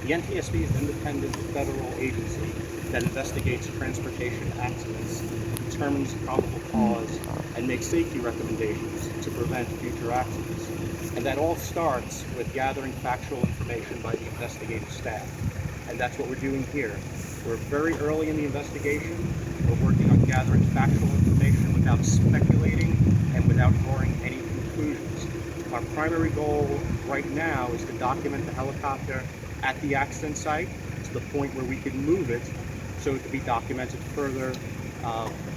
The NTSB is an independent federal agency that investigates transportation accidents, determines probable cause, and makes safety recommendations to prevent future accidents. And that all starts with gathering factual information by the investigative staff. And that's what we're doing here. We're very early in the investigation. We're working on gathering factual information without speculating and without drawing any conclusions. Our primary goal right now is to document the helicopter at the accident site to the point where we can move it so it can be documented further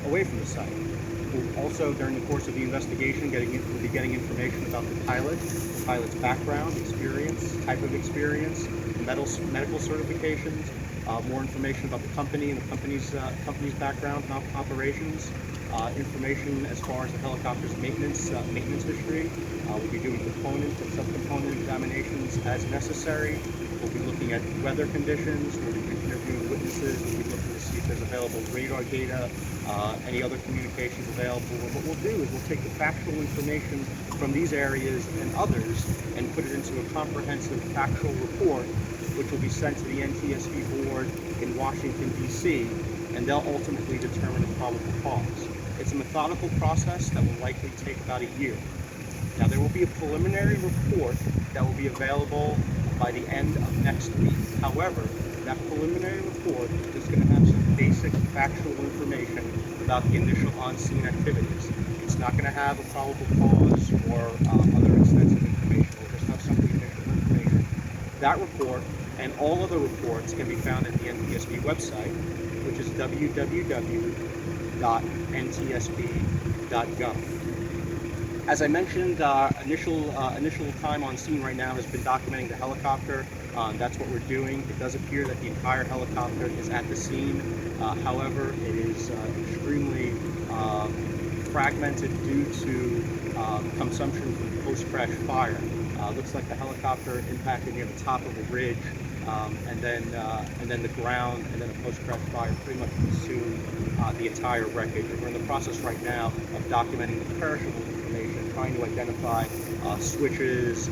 away from the site. We'll also, during the course of the investigation, we'll be getting information about the pilot's background, experience, type of experience, medical certifications, more information about the company and the company's background and operations, information as far as the helicopter's maintenance history. We'll be doing component and subcomponent examinations as necessary. We'll be looking at weather conditions. We'll be interviewing witnesses. We'll be looking to see if there's available radar data, any other communications available. And what we'll do is we'll take the factual information from these areas and others and put it into a comprehensive factual report, which will be sent to the NTSB board in Washington, D.C., and they'll ultimately determine a probable cause. It's a methodical process that will likely take about a year. Now, there will be a preliminary report that will be available by the end of next week. However, that preliminary report is going to have some basic factual information about the initial on-scene activities. It's not going to have a probable cause or other extensive information. We'll just have some of the initial information. That report and all other reports can be found at the NTSB website, which is www.ntsb.gov. As I mentioned, initial time on scene right now has been documenting the helicopter. That's what we're doing. It does appear that the entire helicopter is at the scene. However, it is extremely fragmented due to consumption from post-crash fire. Looks like the helicopter impacted near the top of a ridge, and then the ground, and then a post-crash fire pretty much consumed the entire wreckage. We're in the process right now of documenting the perishable information, trying to identify switches,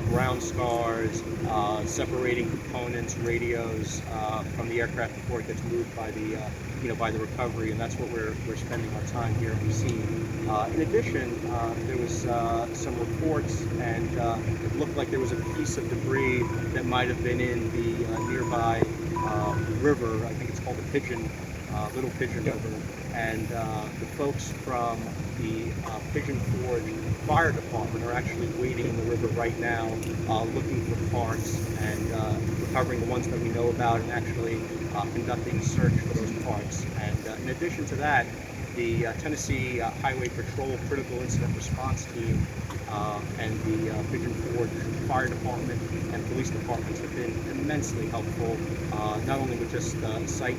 ground scars, separating components, radios from the aircraft before it gets moved by the by the recovery, and that's what we're spending our time here on the scene. In addition, there was some reports, and it looked like there was a piece of debris that might have been in the nearby river. I think it's called the Pigeon, Little Pigeon River, and the folks from the Pigeon Forge Fire Department are actually waiting in the river right now, looking for parts and recovering the ones that we know about, and actually conducting a search for those parts. And in addition to that, the Tennessee Highway Patrol Critical Incident Response Team and the Pigeon Forge Fire Department and police departments have been immensely helpful, not only with just site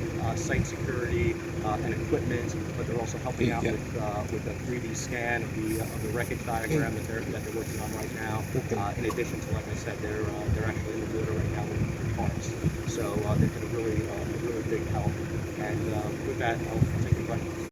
security and equipment, but they're also helping out with a 3D scan of the wreckage diagram that they're working on right now. In addition to, like I said, they're actually in the water right now looking for parts. So they've been a really big help. And with that, I'll take your questions.